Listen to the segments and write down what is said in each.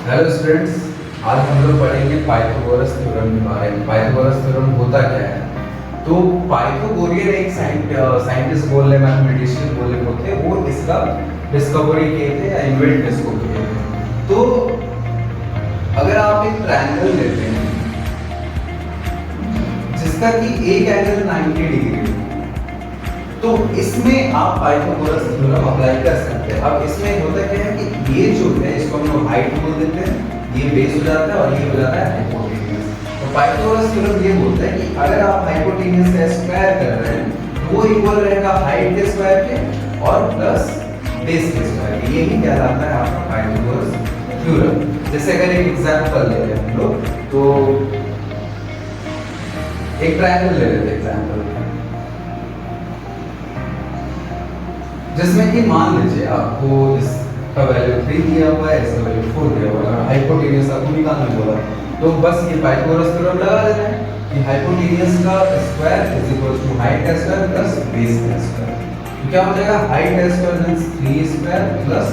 Hello students, आज हम लोग पढ़ेंगे पाइथागोरस थ्योरम के बारे में। पाइथागोरस थ्योरम होता क्या है? तो पाइथागोरियन एक साइंटिस्ट बोल रहे, मैथमेटिशियन बोल रहे होते, वो इसका डिस्कवरी किए थे या इन्वेंट इसको किए थे। तो अगर आप एक ट्रायंगल लेते हैं जिसका कि एक एंगल 90 डिग्री है, तो इसमें आप पाइथागोरस थ्योरम अप्लाई कर सकते हैं। अब इसमें होता क्या है कि ये जो है इसको हम लोग हाइट बोल देते हैं, ये बेस हो जाता है और ये हो जाता है हाइपोटेन्यूज। तो पाइथागोरस थ्योरम ये बोलता है कि अगर आप हाइपोटेन्यूज का स्क्वायर कर रहे हैं तो वो इक्वल रहेगा हाइट के स्क्वायर के और प्लस बेस के स्क्वायर के। यही कहलाता है आपका पाइथागोरस थ्योरम। जैसे अगर एक एग्जांपल ले लें हम लोग, तो एक ट्रायंगल ले लेते हैं एग्जांपल, जिसमें कि मान लीजिए आपको इसका वैल्यू 3 दिया हुआ है, इसका वैल्यू 4 दिया हुआ है, हाइपोटेन्यूज आपको निकालने बोला, तो बस ये पाइथागोरस थ्योरम लगा देना है कि हाइपोटेन्यूज का square is equal to height का स्क्वायर प्लस बेस का स्क्वायर। तो क्या हो जाएगा? हाइट का square means 3 square plus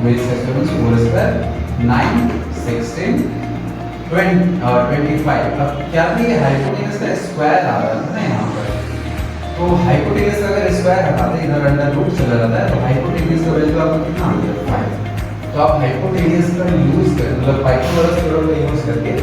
base का स्क्वायर मींस 4 स्क्वायर, 9 16 25। अब क्या भी हाइपोटेन्यूज का स्क्वायर आ रहा है ना यहाँ पर, तो हाइपोटेन्यूज का अगर स्क्वायर हटाते इधर अंडर रूट चला जाता है, तो हाइपोटेन्यूज का वैल्यू आपको कितना आ गया? 5। तो आप हाइपोटेन्यूज का यूज कर, मतलब पाइथागोरस थ्योरम का यूज करके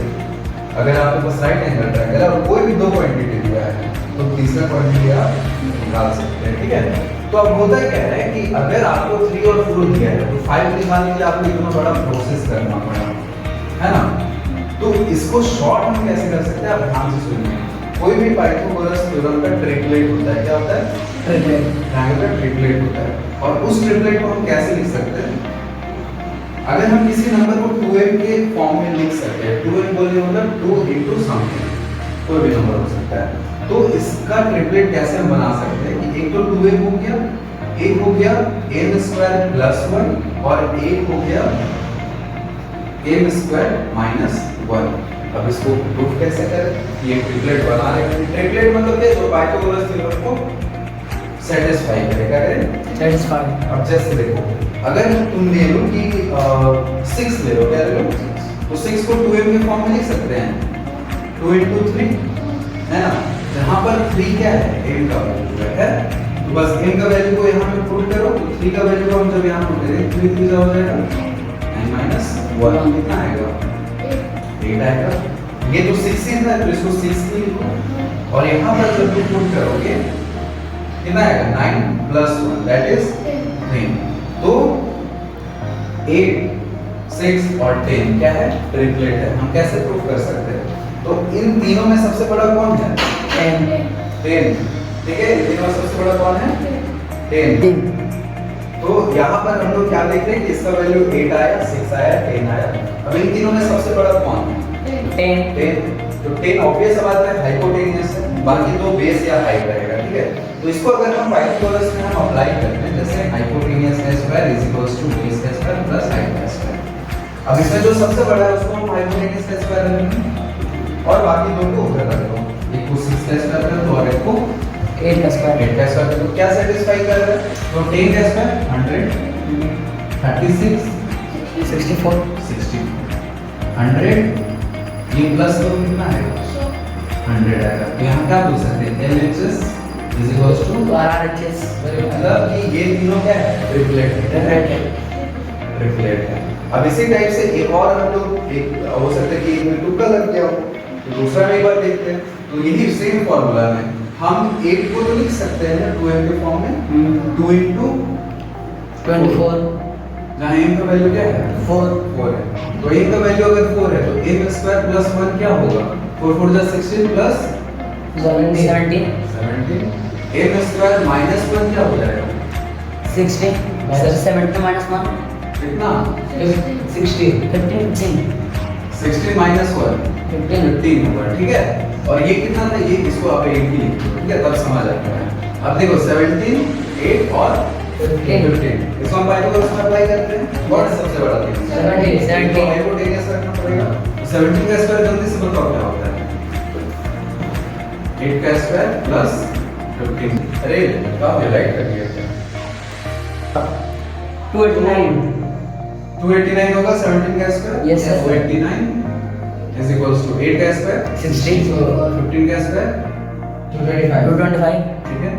अगर आपके पास राइट एंगल ट्रायंगल है और कोई भी दो क्वांटिटी दिया है तो तीसरा क्वांटिटी आप निकाल सकते हैं। ठीक है, तो अब होता क्या है कि अगर आपको 3 और 4 दिया है तो 5 निकालने के लिए आपको इतना बड़ा प्रोसेस करना पड़ा, है ना? तो इसको शॉर्ट में कैसे कर सकते हैं आप ध्यान से सुनिए। कोई भी पाइथागोरस थ्योरम का ट्रिपलेट होता है। क्या होता है? ट्रिपलेट। ट्रायंगल का ट्रिपलेट होता है। और उस ट्रिपलेट को हम कैसे लिख सकते हैं? अगर हम किसी नंबर को 2m के फॉर्म में लिख सकते हैं, 2m बोलने मतलब 2 into समथिंग, कोई भी नंबर हो सकता है, तो इसका ट्रिपलेट कैसे हम बना सकते हैं कि एक तो 2m हो गया, एक हो गया m स्क्वायर प्लस 1 और एक हो गया m स्क्वायर माइनस 1। अब इसको प्रूफ कैसे करें? ये ट्रिपलेट बना रहे हैं। ट्रिपलेट मतलब क्या? जो पाइथागोरस थ्योरम को सेटिस्फाई करेगा। सेटिस्फाई। अब जैसे देखो, अगर तुम ले लो कि 6 ले लो, क्या ले लो? तो 6 को 2m के फॉर्म में लिख सकते हैं, 2 into 3, है ना? जहां पर 3 क्या है? m का वैल्यू है। तो बस m का वैल्यू को यहां पे पुट करो, तो 3 का वैल्यू को हम जब यहां पुट करेंगे 3 3 हो जाएगा 9 minus 1 कितना आएगा? 8 आएगा। ये तो 16 है तो इसको 6 लिखो और यहाँ पर जब तुम पुट करोगे कितना आएगा? 9 plus 1 that is 3। तो 8 6 और 10 क्या है? ट्रिपलेट है। हम कैसे प्रूफ कर सकते हैं? तो इन तीनों में सबसे बड़ा कौन है? 10। ठीक है, इन तीनों में सबसे बड़ा कौन है? 10। तो यहाँ पर हम लोग क्या देख रहे हैं कि इसका वैल्यू 8 आया, 6 आया, 10 आया। अब इन तीनों में सबसे बड़ा कौन है? 10। तो 10 ऑब्वियस बात है हाइपोटेन्यूज है, बाकी तो बेस या हाइट रहेगा। ठीक है, तो इसको अगर हम पाइथागोरस में हम अप्लाई करते हैं, जैसे हाइपोटेन्यूज का square is equals to base का स्क्वायर प्लस हाइट का स्क्वायर। अब इसमें जो सबसे बड़ा है उसको हम हाइपोटेन्यूज का स्क्वायर रखेंगे और बाकी दो को उधर रख दो, एक को 6 का स्क्वायर कर दो और एक को 8 का स्क्वायर। तो क्या सेटिस्फाई कर रहा है? तो 10 का स्क्वायर 100, 36 64 100, ये प्लस करो कितना आएगा? 100 आएगा। तो यहाँ क्या बोल सकते हैं? LHS is equals to RHS। मतलब कि ये तीनों क्या है? ट्रिपलेट है। ट्रिपलेट है। अब इसी टाइप से एक और हम लोग एक हो सकता है कि एक में तुक्का लग गया हो, तो दूसरा में एक बार देखते हैं। तो यही सेम फॉर्मूला में हम 8 को तो लिख सकते हैं ना 2m के फॉर्म में, 2 into 24, जहाँ m का वैल्यू क्या है? 4 है। तो m का वैल्यू अगर 4 है तो m स्क्वायर प्लस 1 क्या होगा? 4 4 जा 16 प्लस 17 m स्क्वायर माइनस 1 क्या हो जाएगा? 16 17 माइनस 1 कितना? 16 माइनस 1 15 होगा। ठीक है, और ये कितना था? ये इसको आप 8 ही लिख दो। ठीक है, तब समझ आता है। अब देखो 17 8 और 15, इसको हम पाइथागोरस में अप्लाई करते हैं। कौन है सबसे बड़ा? 17। हाइपोटेन्यूज रखना पड़ेगा। 17 का स्क्वायर जल्दी से बताओ क्या होता है? 8 का स्क्वायर प्लस 15। अरे काफी राइट कर दिया क्या? 289 289 होगा 17 का square. Yes, sir. 289 is equals to 8 का स्क्वायर 60 15 का स्क्वायर 225 225 ठीक है।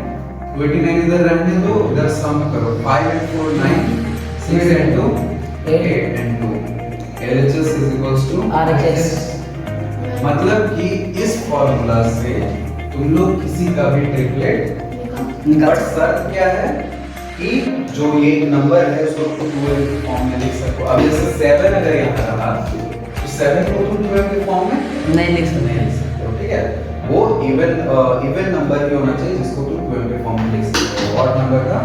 289 इधर रहने दो, इधर सम करो 5 and 4 9 6 and 2 8 and 2 LHS is equals to RHS मतलब कि इस फॉर्मूला से तुम लोग किसी का भी ट्रिपलेट बट शर्त क्या है कि जो ये नंबर है उसको तुम 12 के फॉर्म में लिख सको। अब जैसे 7 अगर यहाँ रहा तो 7 को तुम 12 के फॉर्म में नहीं लिख सकते। नहीं लिख सकते हो, ठीक है। वो इवन नंबर ही होना चाहिए जिसको तुम 12 के फॉर्म में लिख सकते हो, ऑड नंबर का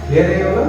क्लियर है होगा।